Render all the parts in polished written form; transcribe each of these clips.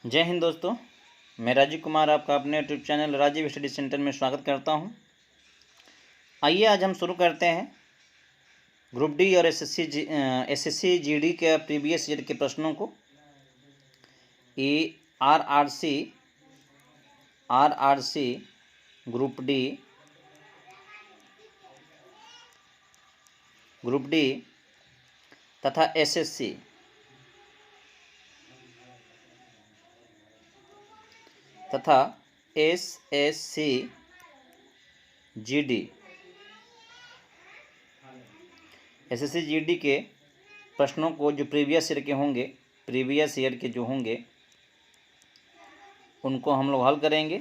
जय हिंद दोस्तों, मैं राजीव कुमार आपका अपने YouTube channel Rajiv study centre में स्वागत करता हूं। आइए आज हम शुरू करते हैं ग्रुप डी और एसएससी जीडी के प्रीवियस ईयर के प्रश्नों को। ये आरआरसी ग्रुप डी तथा एसएससी तथा एसएससी जीडी के प्रश्नों को जो प्रीवियस ईयर के जो होंगे उनको हम लोग हल करेंगे।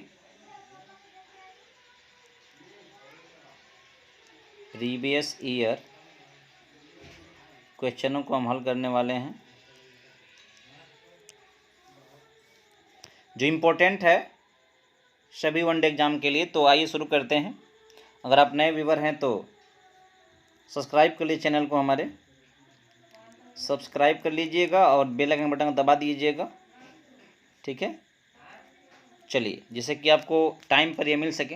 प्रीवियस ईयर क्वेश्चनों को हम हल करने वाले हैं जो इम्पोर्टेंट है सभी वनडे एग्ज़ाम के लिए। तो आइए शुरू करते हैं। अगर आप नए व्यूवर हैं तो सब्सक्राइब कर लीजिए, चैनल को हमारे सब्सक्राइब कर लीजिएगा और बेल आइकन बटन दबा दीजिएगा, ठीक है। चलिए, जिससे कि आपको टाइम पर ये मिल सके।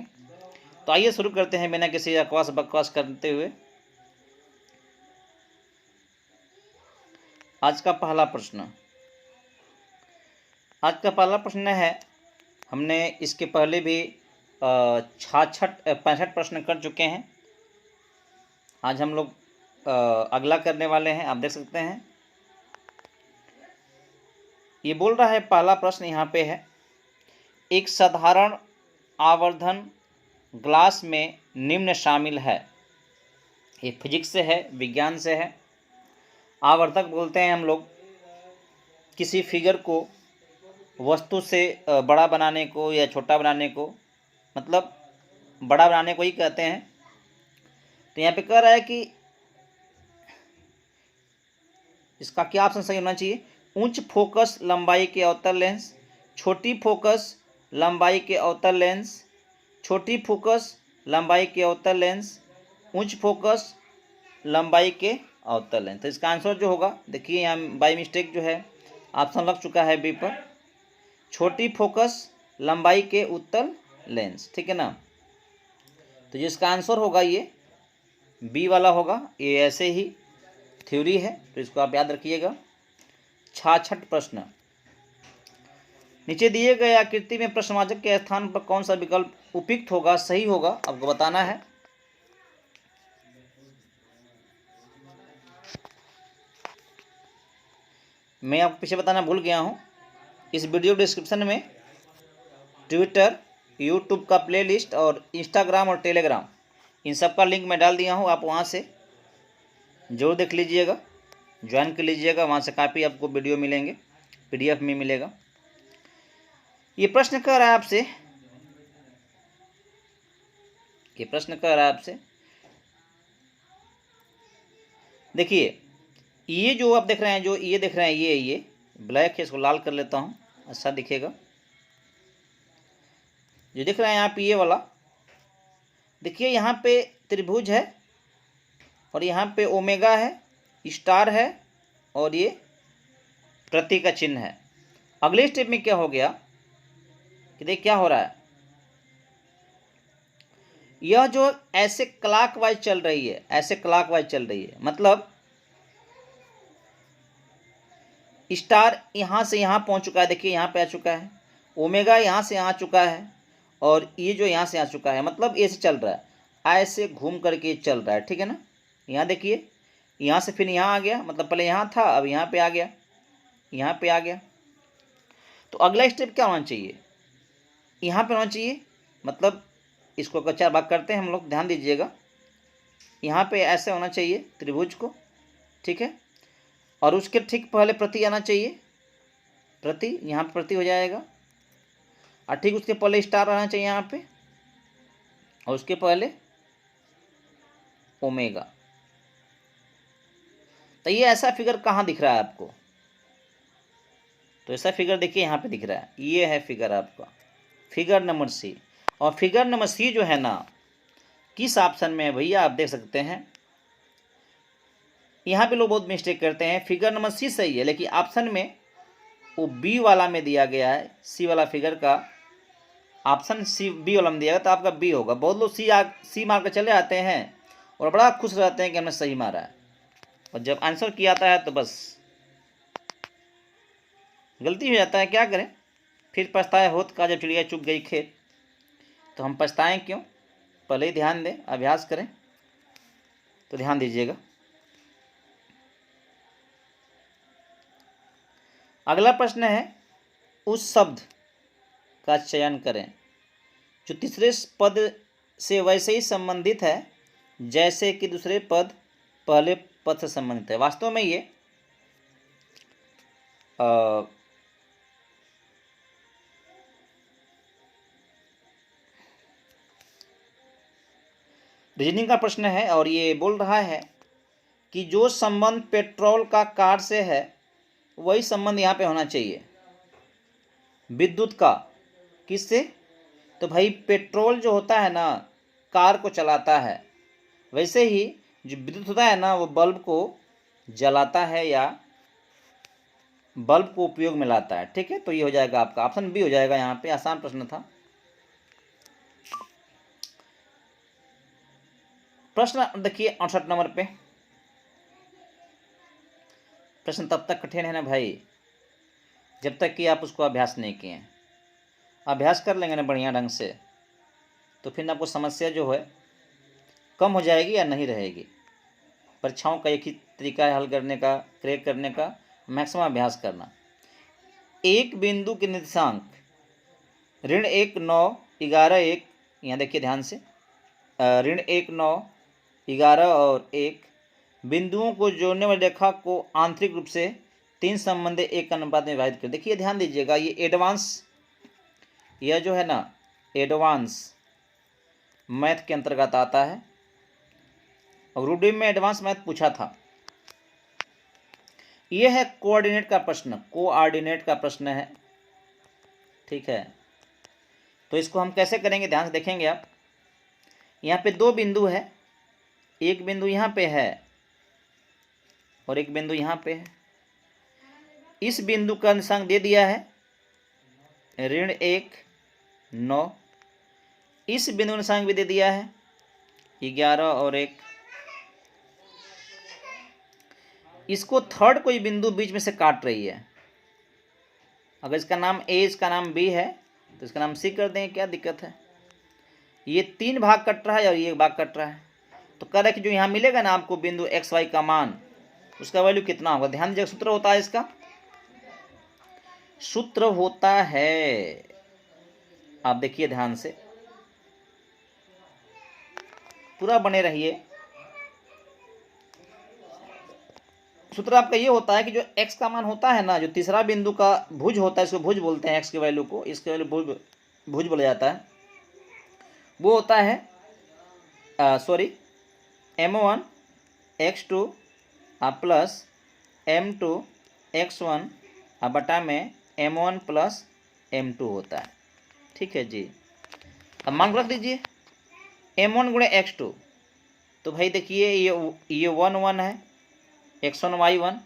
तो आइए शुरू करते हैं बिना किसी अकवास बकवास करते हुए। आज का पहला प्रश्न है, हमने इसके पहले भी 65 प्रश्न कर चुके हैं। आज हम लोग अगला करने वाले हैं। आप देख सकते हैं ये बोल रहा है, पहला प्रश्न यहाँ पे है, एक साधारण आवर्धन ग्लास में निम्न शामिल है। ये फिजिक्स से है, विज्ञान से है। आवर्धक बोलते हैं हम लोग किसी फिगर को वस्तु से बड़ा बनाने को या छोटा बनाने को, मतलब बड़ा बनाने को ही कहते हैं। तो यहाँ पे कह रहा है कि इसका क्या ऑप्शन सही होना चाहिए। उच्च फोकस लंबाई के अवतल लेंस, छोटी फोकस लंबाई के अवतल लेंस, छोटी फोकस लंबाई के अवतल लेंस, उच्च फोकस लंबाई के अवतल लेंस। तो इसका आंसर जो होगा, देखिए यहाँ बाई मिस्टेक जो है ऑप्शन लग चुका है बी पर, छोटी फोकस लंबाई के उत्तल लेंस, ठीक है ना। तो जिसका आंसर होगा ये बी वाला होगा। ये ऐसे ही थ्योरी है, तो इसको आप याद रखिएगा। 66 प्रश्न, नीचे दिए गए आकृति में प्रश्नवाचक के स्थान पर कौन सा विकल्प उपयुक्त होगा, सही होगा, आपको बताना है। मैं आपको पीछे बताना भूल गया हूँ, इस वीडियो डिस्क्रिप्शन में ट्विटर, यूट्यूब का प्लेलिस्ट और इंस्टाग्राम और टेलीग्राम, इन सब का लिंक मैं डाल दिया हूँ। आप वहाँ से जरूर देख लीजिएगा, ज्वाइन कर लीजिएगा। वहाँ से काफ़ी आपको वीडियो मिलेंगे, PDF में मिलेगा। ये प्रश्न कर रहा है आपसे, देखिए ये जो आप देख रहे हैं, ये ब्लैक है, इसको लाल कर लेता हूँ, अच्छा दिखेगा। जो दिख रहा है यहाँ पे ये वाला, देखिए यहाँ पे त्रिभुज है और यहाँ पे ओमेगा है, स्टार है और ये प्रतीक का चिन्ह है। अगले स्टेप में क्या हो गया कि देख क्या हो रहा है, यह जो ऐसे क्लॉकवाइज चल रही है, मतलब स्टार यहाँ से यहाँ पहुँच चुका है, देखिए यहाँ पे आ चुका है, ओमेगा यहाँ से यहाँ आ चुका है और ये जो यहाँ से आ चुका है, मतलब ऐसे चल रहा है, ऐसे घूम करके चल रहा है, ठीक है ना। यहाँ देखिए, यहाँ से फिर यहाँ आ गया, मतलब पहले यहाँ था, अब यहाँ पे आ गया, यहाँ पे आ गया। तो अगला स्टेप क्या होना चाहिए, यहाँ पे होना चाहिए, मतलब इसको अगर 4 भाग करते हैं हम लोग, ध्यान दीजिएगा, यहाँ पे ऐसे होना चाहिए त्रिभुज को, ठीक है। और उसके ठीक पहले प्रति आना चाहिए, प्रति यहाँ पे प्रति हो जाएगा, और ठीक उसके पहले स्टार आना चाहिए यहाँ पे, और उसके पहले ओमेगा। तो ये ऐसा फिगर कहाँ दिख रहा है आपको, तो ऐसा फिगर देखिए यहाँ पे दिख रहा है, ये है फिगर आपका, फिगर नंबर सी। और फिगर नंबर सी जो है ना, किस ऑप्शन में है भैया, आप देख सकते हैं यहाँ पे लोग बहुत मिस्टेक करते हैं। फिगर नंबर सी सही है, लेकिन ऑप्शन में वो बी वाला में दिया गया है, सी वाला फिगर का ऑप्शन सी बी वाला में दिया गया, तो आपका बी होगा। बहुत लोग सी मार कर चले आते हैं और बड़ा खुश रहते हैं कि हमने सही मारा है, और जब आंसर किया आता है तो बस गलती हो जाता है। क्या करें, फिर पछताए होत का जब चिड़िया चुग गई खेत। तो हम पछताएं क्यों, पहले ही ध्यान दें, अभ्यास करें। तो ध्यान दीजिएगा। अगला प्रश्न है, उस शब्द का चयन करें जो तीसरे पद से वैसे ही संबंधित है जैसे कि दूसरे पद पहले पद से संबंधित है। वास्तव में ये रीजनिंग का प्रश्न है और ये बोल रहा है कि जो संबंध पेट्रोल का कार से है वही संबंध यहाँ पे होना चाहिए विद्युत का। किससे, तो भाई पेट्रोल जो होता है ना कार को चलाता है, वैसे ही जो विद्युत होता है ना वो बल्ब को जलाता है या बल्ब को उपयोग में लाता है। ठीक है, तो ये हो जाएगा आपका ऑप्शन बी हो जाएगा। यहाँ पे आसान प्रश्न था। प्रश्न देखिए 68 नंबर पे। प्रश्न तब तक कठिन है ना भाई जब तक कि आप उसको अभ्यास नहीं किए। अभ्यास कर लेंगे ना बढ़िया ढंग से तो फिर आपको समस्या जो है कम हो जाएगी या नहीं रहेगी। परीक्षाओं का एक ही तरीका है हल करने का, क्रैक करने का, मैक्सिमम अभ्यास करना। एक बिंदु के निर्देशांक ऋण 1 9 11 1, यहाँ देखिए ध्यान से, ऋण 1 9 11 और 1 बिंदुओं को जोड़ने वाली रेखा को आंतरिक रूप से 3 संबंधी एक अनुपात में विभाजित कर। देखिए ध्यान दीजिएगा, ये एडवांस, यह जो है ना एडवांस मैथ के अंतर्गत आता है और रूडी में एडवांस मैथ पूछा था। यह है कोऑर्डिनेट का प्रश्न, कोऑर्डिनेट का प्रश्न है। ठीक है, तो इसको हम कैसे करेंगे ध्यान से देखेंगे आप। यहाँ पे 2 बिंदु है, एक बिंदु यहाँ पे है और एक बिंदु यहाँ पे है। इस बिंदु का निर्देशांक दे दिया है ऋण 1 9, इस बिंदु का निर्देशांक भी दे दिया है 11 और 1। इसको थर्ड कोई बिंदु बीच में से काट रही है। अगर इसका नाम ए इसका नाम बी है तो इसका नाम सी कर दें, क्या दिक्कत है। ये 3 भाग कट रहा है और ये 1 भाग कट रहा है। तो कह रहा है कि जो यहाँ मिलेगा ना आपको बिंदु एक्स वाई का मान, उसका वैल्यू कितना होगा। ध्यान दीजिए, सूत्र होता है इसका, सूत्र होता है, आप देखिए ध्यान से, पूरा बने रहिए। सूत्र आपका ये होता है कि जो x का मान होता है ना, जो तीसरा बिंदु का भुज होता है, इसको भुज बोलते हैं, x की वैल्यू को, इसके वैल्यू भुज बोला जाता है। वो होता है m1 x2 plus m2 x1 बटा में m1 प्लस m2 होता है। ठीक है जी, अब मान रख दीजिए m1 गुणे x2, तो भाई देखिए ये 1 1 है, x1 y1,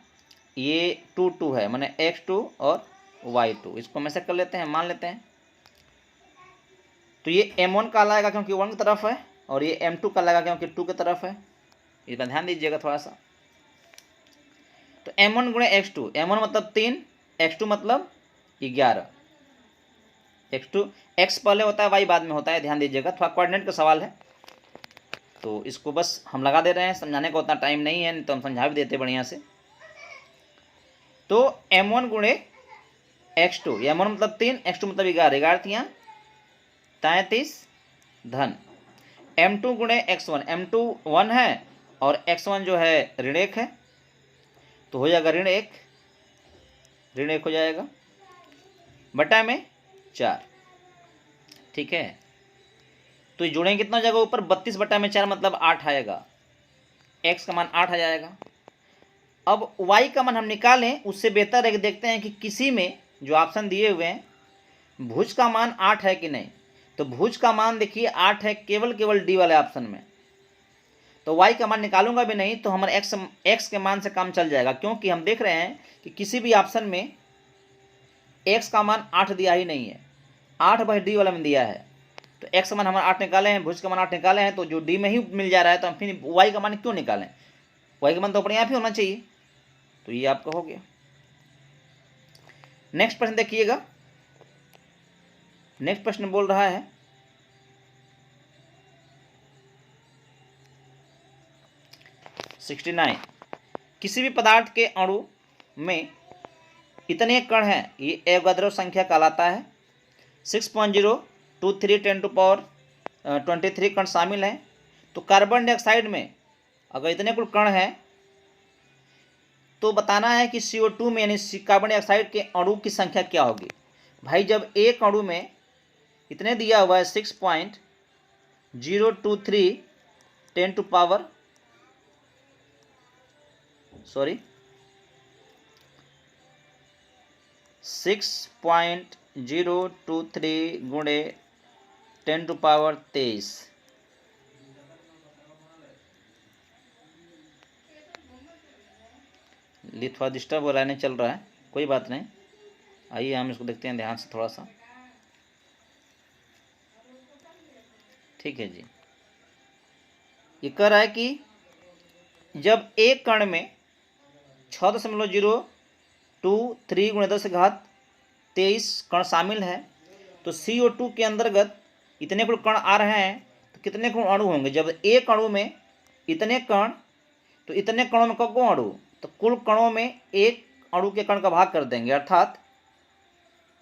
ये 2 2 है, माने x2 और y2। इसको हम ऐसे कर लेते हैं, मान लेते हैं। तो ये m1 का लाएगा क्योंकि 1 की तरफ है और ये m2 का लाएगा क्योंकि 2 की तरफ है। इस पर ध्यान दीजिएगा थोड़ा सा। तो m1 गुणे x2, m1 मतलब 3, x2 मतलब 11। x2 x पहले होता है y बाद में होता है, ध्यान दीजिएगा, थोड़ा कोऑर्डिनेट का सवाल है तो इसको बस हम लगा दे रहे हैं, समझाने का उतना टाइम नहीं है, नहीं तो हम समझा भी देते बढ़िया से। तो m1 गुणे x2, m1 मतलब 3, x2 मतलब 11, 11 यहाँ 33 धन m2 गुणे x1, m2 1 है और x1 जो है ऋण 1 है, तो हो जाएगा ऋण 1 हो जाएगा बटा में 4। ठीक है, तो ये जोड़ेंगे कितना हो जाएगा ऊपर, 32 बटा में 4 मतलब 8 आएगा, x का मान 8 आ जाएगा। अब y का मान हम निकालें, उससे बेहतर है कि देखते हैं कि किसी में जो ऑप्शन दिए हुए हैं भुज का मान 8 है कि नहीं। तो भुज का मान देखिए 8 है केवल डी वाले ऑप्शन में, तो y का मान निकालूंगा भी नहीं तो हमारे x के मान से काम चल जाएगा, क्योंकि हम देख रहे हैं कि किसी भी ऑप्शन में एक्स का मान 8 दिया ही नहीं है, 8/d वाला में दिया है। तो एक्स का मान हमारा 8 निकाले हैं, भुज का मान 8 निकाले हैं, तो जो डी में ही मिल जा रहा है तो हम फिर वाई का मान क्यों निकालें, वाई का मान तो अपने आप ही होना चाहिए। तो ये आपका हो गया। नेक्स्ट प्रश्न देखिएगा। नेक्स्ट प्रश्न बोल रहा है 69, किसी भी पदार्थ के अणु में इतने कण हैं, ये एवोगाद्रो संख्या कहलाता है। 6.023 10⁻23 कण शामिल हैं। तो कार्बन डाइऑक्साइड में अगर इतने कुल कण हैं तो बताना है कि CO2 में यानी कार्बन डाइऑक्साइड के अणु की संख्या क्या होगी। भाई जब एक अणु में इतने दिया हुआ है 6.023 6.023 गुणे 10⁻23, ये थोड़ा डिस्टर्ब हो रहा है, नहीं चल रहा है, कोई बात नहीं। आइए हम इसको देखते हैं ध्यान से थोड़ा सा। ठीक है जी। ये कह रहा है कि जब एक कण में 6.023 गुणे 10⁻23 कण शामिल है तो CO2 के अंतर्गत इतने कुल कण आ रहे हैं, तो कितने कुल अणु होंगे। जब एक अणु में इतने कण, तो इतने कणों में कौन अणु, तो कुल कणों में एक अणु के कण का भाग कर देंगे, अर्थात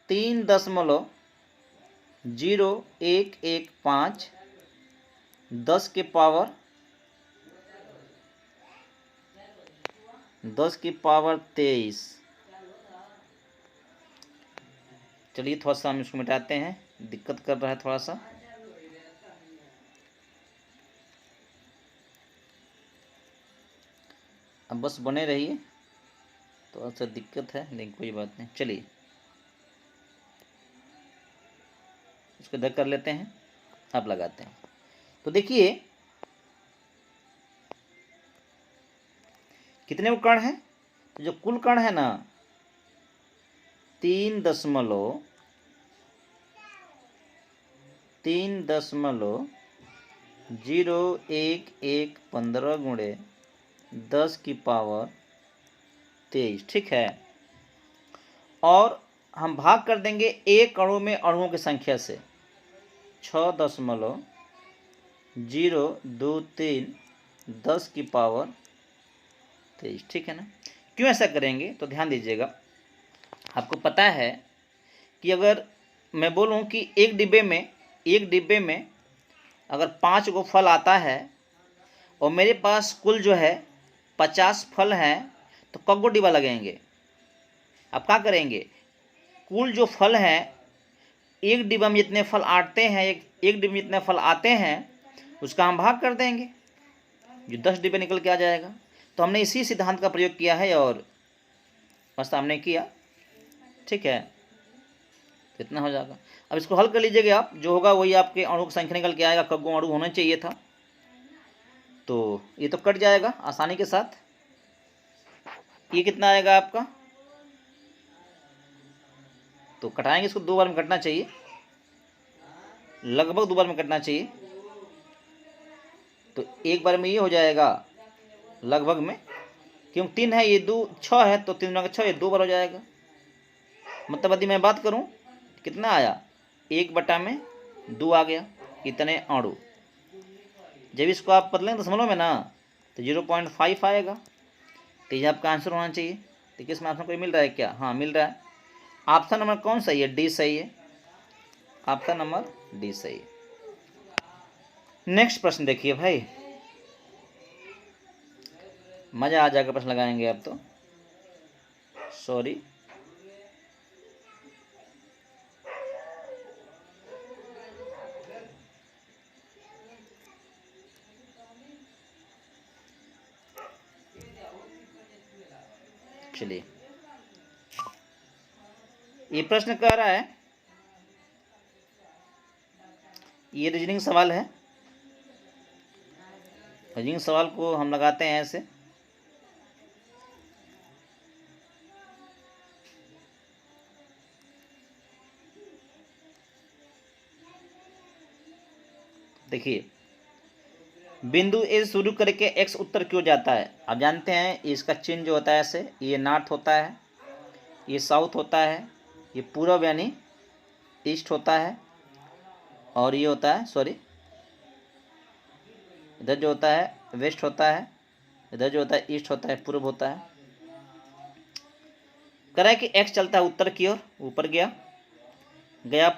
3.0115 10⁻23। चलिए थोड़ा सा हम इसको मिटाते हैं, दिक्कत कर रहा है थोड़ा सा। अब बस बने रहिए, थोड़ा सा दिक्कत है लेकिन कोई बात नहीं। चलिए इसको इधर कर लेते हैं, अब लगाते हैं। तो देखिए कितने वो कण हैं, तो जो कुल कण है ना 3.0115 गुणे 10⁻23, ठीक है। और हम भाग कर देंगे एक अणु में अणुओं की संख्या से, 6.023 10⁻23, ठीक है ना। क्यों ऐसा करेंगे तो ध्यान दीजिएगा। आपको पता है कि अगर मैं बोलूं कि एक डिब्बे में अगर 5 गो फल आता है और मेरे पास कुल जो है 50 फल हैं, तो कब गो डिब्बा लगेंगे। अब क्या करेंगे, कुल जो फल हैं एक डिब्बा में जितने फल आते हैं, एक डिब्बे में जितने फल आते हैं उसका हम भाग कर देंगे, जो 10 डिब्बे निकल के आ जाएगा। तो हमने इसी सिद्धांत का प्रयोग किया है और बस हमने किया, ठीक है। तो इतना हो जाएगा। अब इसको हल कर लीजिएगा आप, जो होगा वही आपके अणु की संख्या निकल के आएगा, कब गो अणु होना चाहिए था। तो ये तो कट जाएगा आसानी के साथ। ये कितना आएगा आपका, तो कटाएंगे इसको 2 बार में कटना चाहिए, लगभग 2 बार में कटना चाहिए। तो एक बार में ये हो जाएगा लगभग में, क्योंकि 3 है, ये 2 6 है, तो 3 का 6, ये 2 बार हो जाएगा। मतलब यदि मैं बात करूं कितना आया, 1/2 आ गया, इतने अणु। जब इसको आप बदलेंगे दशमलव में ना तो 0.5 आएगा। तो ये आपका आंसर होना चाहिए। तो किसमें ऑप्शन कोई मिल रहा है क्या, हाँ मिल रहा है। ऑप्शन नंबर कौन सही है, डी सही है, ऑप्शन नंबर डी सही है। नेक्स्ट प्रश्न देखिए भाई, मजा आ जाएगा प्रश्न लगाएंगे अब तो, सॉरी। चलिए ये प्रश्न कह रहा है, ये रीजनिंग सवाल है। रीजनिंग सवाल को हम लगाते हैं ऐसे, देखिए बिंदु ए से शुरू करके एक्स उत्तर क्यों जाता है। आप जानते हैं इसका चिन्ह जो होता है ऐसे, ये नॉर्थ होता है, ये साउथ होता है, ये पूर्व यानी ईस्ट होता है, और ये होता है सॉरी इधर जो होता है वेस्ट होता है, इधर जो होता है ईस्ट होता है, पूर्व होता है। कह रहा है कि एक्स चलता है उत्तर की ओर, ऊपर गया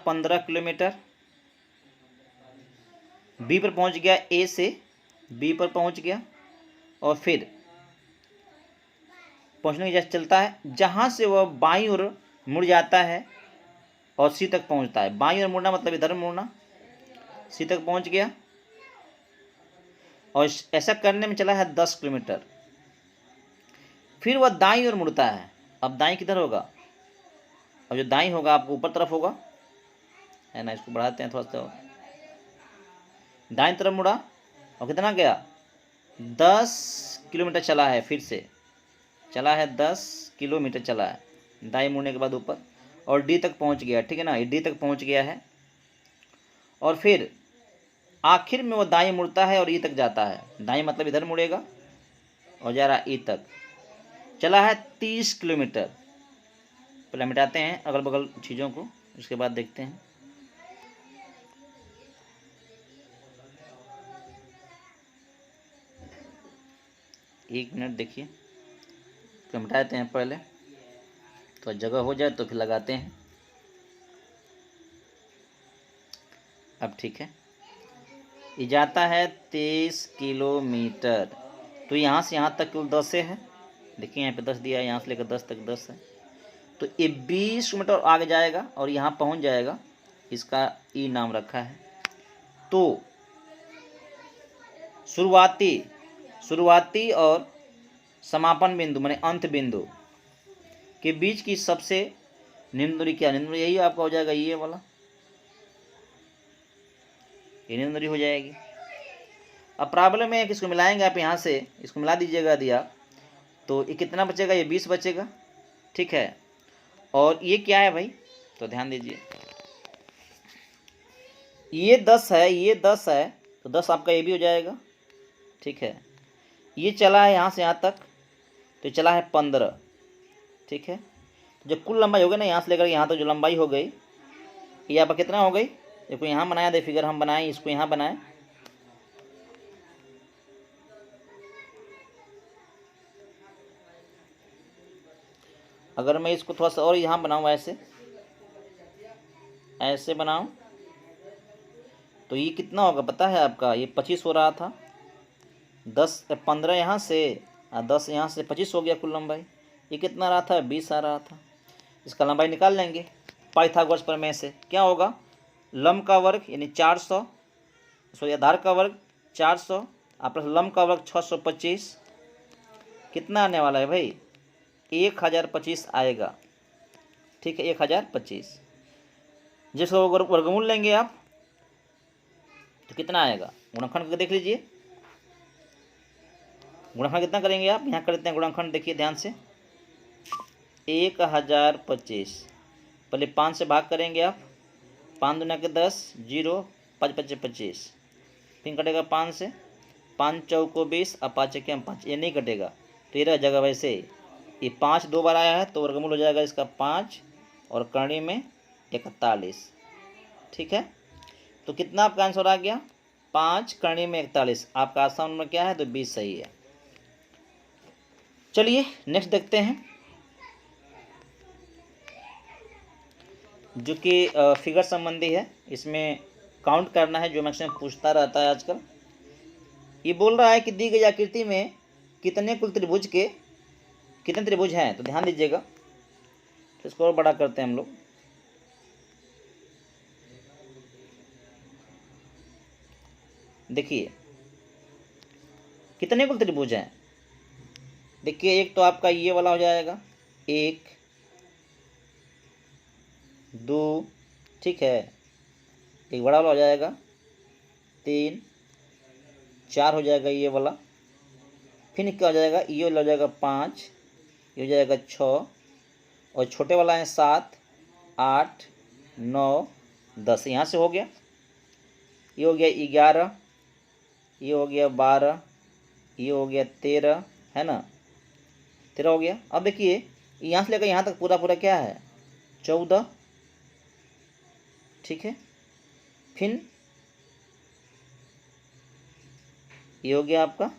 15 किलोमीटर, बी पर पहुंच गया, ए से बी पर पहुंच गया, और फिर पहुंचने की जैसे चलता है, जहां से वह बाईं ओर मुड़ जाता है और सी तक पहुंचता है। बाईं ओर मुड़ना मतलब इधर मुड़ना, सी तक पहुंच गया, और ऐसा करने में चला है 10 किलोमीटर। फिर वह दाईं ओर मुड़ता है। अब दाईं किधर होगा, अब जो दाईं होगा आपको ऊपर तरफ होगा, है ना। इसको बढ़ाते हैं थोड़ा सा, दाईं तरफ मुड़ा और कितना गया 10 किलोमीटर चला है, फिर से चला है 10 किलोमीटर चला है दाईं मुड़ने के बाद ऊपर, और डी तक पहुंच गया, ठीक है ना, ये डी तक पहुंच गया है। और फिर आखिर में वो दाईं मुड़ता है और ई तक जाता है। दाईं मतलब इधर मुड़ेगा और जा रहा ई तक, चला है 30 किलोमीटर। पहले मिटाते हैं अगल बगल चीज़ों को, उसके बाद देखते हैं। एक मिनट देखिए, तो मिटाते हैं पहले, तो जगह हो जाए तो फिर लगाते हैं। अब ठीक है, ये जाता है 23 किलोमीटर। तो यहाँ से यहाँ तक केवल 10 है, देखिए यहाँ पे 10 दिया है, यहाँ से लेकर 10 तक 10 है। तो ये 20 किलोमीटर आगे जाएगा और यहाँ पहुँच जाएगा, इसका ई नाम रखा है। तो शुरुआती और समापन बिंदु माने अंत बिंदु के बीच की सबसे निम्न दूरी क्या, निम्न दूरी यही आपका हो जाएगा, ये वाला, ये निम्न दूरी हो जाएगी। अब प्रॉब्लम है कि इसको मिलाएंगे आप, यहाँ से इसको मिला दीजिएगा दिया, तो ये कितना बचेगा, ये 20 बचेगा, ठीक है। और ये क्या है भाई, तो ध्यान दीजिए, ये 10 है, ये 10 है, तो 10 आपका ये भी हो जाएगा, ठीक है। ये चला है यहाँ से यहाँ तक, तो चला है 15, ठीक है। तो जब कुल लंबाई हो गई ना, यहाँ से लेकर यहाँ तक जो लंबाई हो गई, ये आपका कितना हो गई, देखो यहाँ बनाया दे फिगर, हम बनाए इसको यहाँ बनाए, अगर मैं इसको थोड़ा सा और यहाँ बनाऊँ, ऐसे बनाऊँ, तो ये कितना होगा पता है आपका, ये 25 हो रहा था, 15 यहाँ से 10 यहाँ से 25 हो गया कुल लंबाई। ये कितना रहा था, 20 आ रहा था। इसका लंबाई निकाल लेंगे पाइथागोरस प्रमेय से। क्या होगा, लंब का वर्ग यानी 400, सॉरी आधार का वर्ग 400 प्लस लंब का वर्ग 625, कितना आने वाला है भाई, 1025 आएगा, ठीक है, 1025। जिसको वर्गमूल लेंगे आप तो कितना आएगा, गुणनखंड करके देख लीजिए, गुणनखंड कितना करेंगे आप, यहाँ करते हैं गुणनखंड, देखिए ध्यान से, 1025 पहले 5 से भाग करेंगे आप, 5 दूना के 10, 0, 5 पच्चे 25, फिर कटेगा 5 से, 5 चौको 20, अब 5 के 5, ये नहीं कटेगा, 13 जगह वैसे, ये 5 2 बार आया है तो वर्गमूल हो जाएगा इसका 5 और करणी में 41, ठीक है। तो कितना आपका आंसर आ गया, 5 करणी में 41, आपका आसान नंबर क्या है, तो 20 सही है। चलिए नेक्स्ट देखते हैं, जो कि फिगर संबंधी है, इसमें काउंट करना है, जो मैक्सिमम पूछता रहता है आजकल। ये बोल रहा है कि दी गई आकृति में कितने कुल त्रिभुज के कितने त्रिभुज हैं, तो ध्यान दीजिएगा, तो इसको और बड़ा करते हैं हम लोग। देखिए कितने कुल त्रिभुज हैं, देखिए एक तो आपका ये वाला हो जाएगा 1 2, ठीक है, एक बड़ा वाला हो जाएगा 3 4 हो जाएगा ये वाला, फिर क्या हो जाएगा, ये वाला हो जाएगा 5, ये हो जाएगा 6, और छोटे वाला है 7 8 9 10, यहाँ से हो गया। ये हो गया 11, ये हो गया 12, ये हो गया 13, है ना, 13 हो गया। अब देखिए यहाँ से लेकर यहाँ तक पूरा पूरा क्या है 14, ठीक है। फिर ये हो गया आपका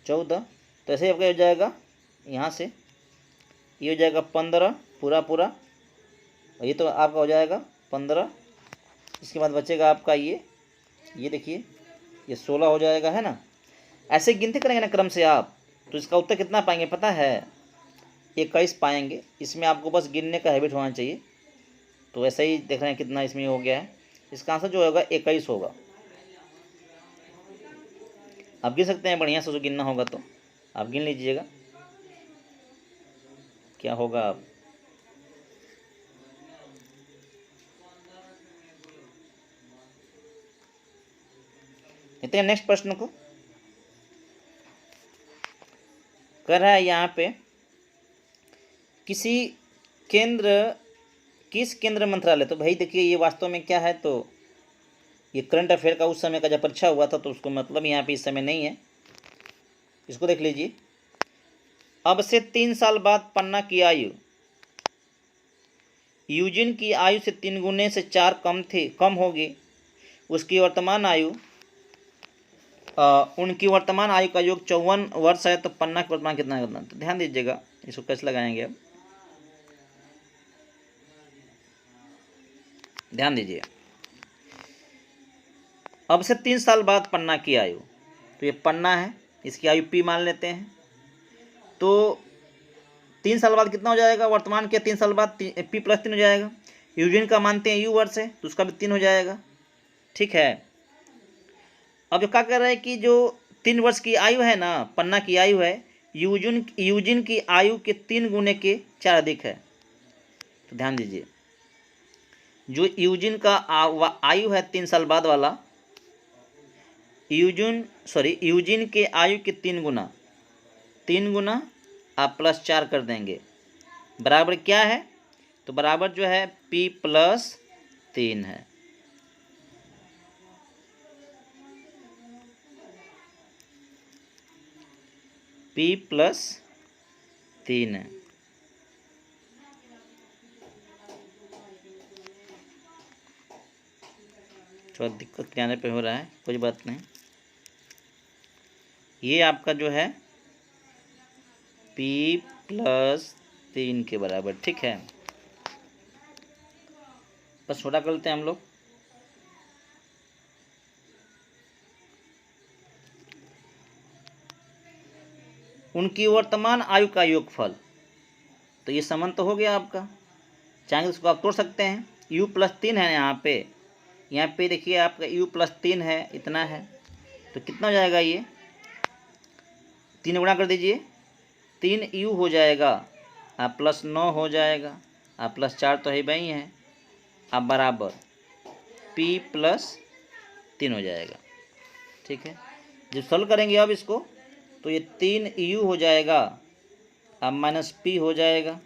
14, तो ऐसे आपका हो जाएगा यहाँ से ये हो जाएगा 15 पूरा पूरा, और ये तो आपका हो जाएगा 15। इसके बाद बचेगा आपका ये देखिए ये 16 हो जाएगा, है ना। ऐसे गिनती करेंगे ना क्रम से आप, तो इसका उत्तर कितना पाएंगे पता है 21 पाएंगे। इसमें आपको बस गिनने का हैबिट होना चाहिए। तो ऐसे ही देख रहे हैं कितना इसमें हो गया है। इसका आंसर जो होगा 21 होगा। आप गिन सकते हैं बढ़िया से, जो गिनना होगा तो आप गिन लीजिएगा क्या होगा। आप देखते हैं नेक्स्ट प्रश्न को। कर रहा है यहाँ पे किस केंद्र मंत्रालय, तो भाई देखिए ये वास्तव में क्या है, तो ये करंट अफेयर का उस समय का जब परीक्षा हुआ था, तो उसको मतलब यहाँ पे इस समय नहीं है। इसको देख लीजिए। अब से 3 साल बाद पन्ना की आयु यूजिन की आयु से 3 गुने से 4 कम होगी। उसकी वर्तमान आयु उनकी वर्तमान आयु का योग 54 वर्ष है, तो पन्ना की वर्तमान कितना है? तो ध्यान दीजिएगा इसको कैसे लगाएंगे। अब ध्यान दीजिए, अब से 3 साल बाद पन्ना की आयु, तो ये पन्ना है, इसकी आयु पी मान लेते हैं। तो 3 साल बाद कितना हो जाएगा? वर्तमान के 3 साल बाद पी प्लस 3 हो जाएगा। यूजिन का मानते हैं यू वर्ष है, तो उसका भी 3 हो जाएगा, ठीक है। अब जो क्या कर रहे हैं कि जो 3 वर्ष की आयु है ना, पन्ना की आयु है, यूजिन की आयु के 3 गुने के 4 अधिक है। तो ध्यान दीजिए, जो यूजिन का आयु है 3 साल बाद वाला, यूजिन के आयु के 3 गुना आप प्लस 4 कर देंगे, बराबर क्या है? तो बराबर जो है P प्लस 3 है। P प्लस 3 है। थोड़ा दिक्कत जाने पे हो रहा है, कोई बात नहीं। ये आपका जो है P प्लस 3 के बराबर, ठीक है। बस छोटा कर लेते हैं हम लोग। उनकी वर्तमान आयु का योगफल, तो ये समान तो हो गया आपका। चाहेंगे इसको आप तोड़ सकते हैं। u प्लस 3 है यहाँ पे देखिए आपका u प्लस 3 है, इतना है, तो कितना हो जाएगा? ये 3 गुणा कर दीजिए, 3u हो जाएगा, आप प्लस 9 हो जाएगा, आप प्लस 4 तो है वही है, आप बराबर p प्लस 3 हो जाएगा, ठीक है। जब सॉल्व करेंगे अब इसको, तो ये 3u हो जाएगा, अब माइनस p हो जाएगा,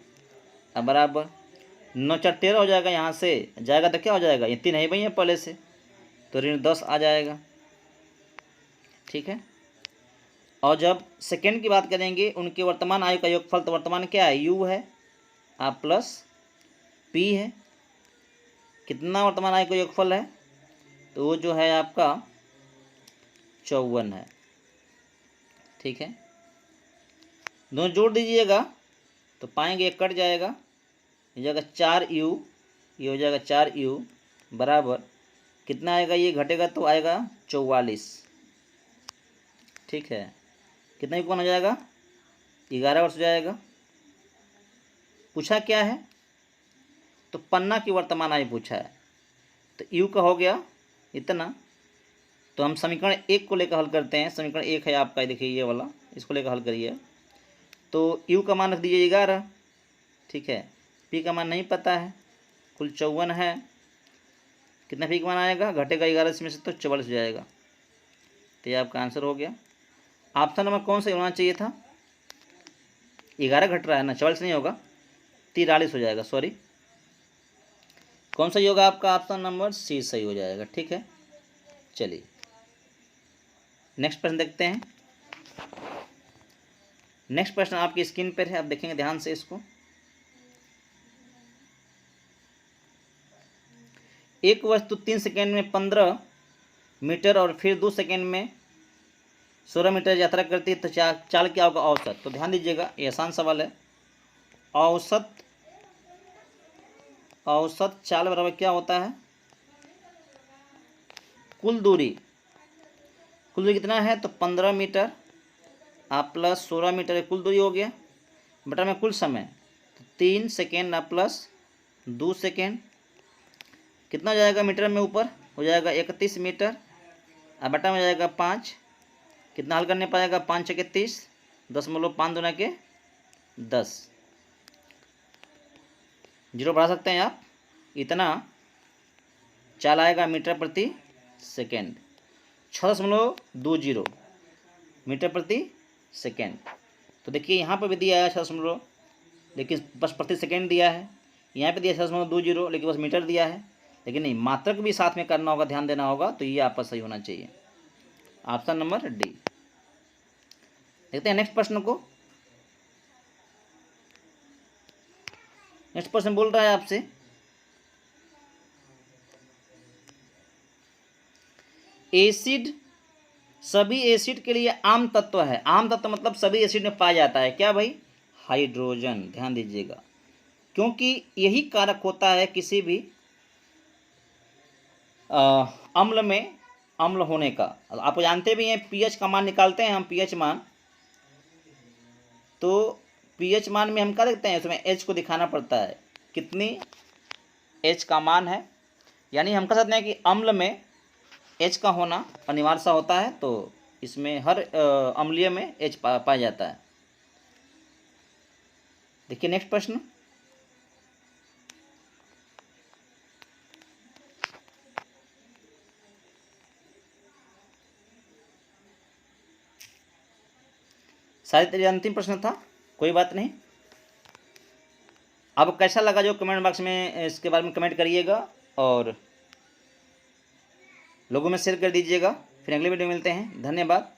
अब बराबर 9 4 13 हो जाएगा। यहाँ से जाएगा तो क्या हो जाएगा? ये 3 है वही है पहले से, तो ऋण 10 आ जाएगा, ठीक है। और जब सेकेंड की बात करेंगे, उनके वर्तमान आयु का योगफल, तो वर्तमान क्या है? u है, आप प्लस p है। कितना वर्तमान आयु का योगफल है? तो वो जो है आपका 54 है, ठीक है। दोनों जोड़ दीजिएगा तो पाएंगे एक कट जाएगा, ये जाएगा 4u, ये हो जाएगा 4u, बराबर कितना आएगा? ये घटेगा तो आएगा 44, ठीक है। कितना ही कौन हो जाएगा? 11 वर्ष हो जाएगा। पूछा क्या है? तो पन्ना की वर्तमान आयु पूछा है, तो u का हो गया इतना। तो हम समीकरण 1 को लेकर हल करते हैं। समीकरण 1 है आपका, देखिए ये वाला, इसको लेकर हल करिए। तो u का मान रख दीजिए 11, ठीक है। p का मान नहीं पता है, कुल 54 है। कितना p का मान आएगा? घटेगा 11 इसमें से, तो 44 हो जाएगा। तो ये आपका आंसर हो गया। ऑप्शन नंबर कौन सा होना चाहिए था? 11 घट रहा है ना, 44 नहीं होगा, 43 हो जाएगा, सॉरी। कौन सा होगा आपका? ऑप्शन नंबर सी सही हो जाएगा, ठीक है। चलिए नेक्स्ट प्रश्न देखते हैं। नेक्स्ट प्रश्न आपकी स्क्रीन पर है, आप देखेंगे ध्यान से इसको। एक वस्तु 3 सेकेंड में 15 मीटर और फिर 2 सेकेंड में 16 मीटर यात्रा करती है, तो चाल क्या होगा औसत। तो ध्यान दीजिएगा, ये आसान सवाल है। औसत चाल बराबर क्या होता है, कुल दूरी कितना है, तो 15 मीटर आप प्लस 16 मीटर कुल दूरी हो गया, बटा में कुल समय, तो 3 सेकेंड आप प्लस 2 सेकेंड, कितना हो जाएगा मीटर में, ऊपर हो जाएगा 31 मीटर, अब बटा में जाएगा 5, कितना हल करने पाएगा, 5 छके 30, 10 दूना के 10, जीरो बढ़ा सकते हैं आप, इतना चाल आएगा मीटर प्रति सेकेंड, 6.20 मीटर प्रति सेकेंड। तो देखिए यहाँ पर भी दिया है 6, लेकिन बस प्रति सेकेंड दिया है, यहाँ पे दिया 6.20 लेकिन बस मीटर दिया है, लेकिन नहीं, मात्रक भी साथ में करना होगा, ध्यान देना होगा, तो ये आपका सही होना चाहिए, ऑप्शन नंबर डी। देखते हैं नेक्स्ट प्रश्न को। नेक्स्ट प्रश्न बोल रहा है आपसे, एसिड सभी एसिड के लिए आम तत्व है। आम तत्व मतलब सभी एसिड में पाया जाता है, क्या भाई, हाइड्रोजन। ध्यान दीजिएगा, क्योंकि यही कारक होता है किसी भी अम्ल में अम्ल होने का। आप जानते भी हैं, पीएच का मान निकालते हैं हम, पीएच मान, तो पीएच मान में हम क्या देखते हैं, इसमें एच को दिखाना पड़ता है, कितनी एच का मान है, यानी हम कह सकते हैं कि अम्ल में एच का होना अनिवार्य सा होता है, तो इसमें हर अम्लीय में एच पाया जाता है। देखिए नेक्स्ट प्रश्न, शायद ये अंतिम प्रश्न था, कोई बात नहीं। अब कैसा लगा जो कमेंट बॉक्स में इसके बारे में कमेंट करिएगा और लोगों में शेयर कर दीजिएगा। फिर अगले वीडियो में मिलते हैं, धन्यवाद।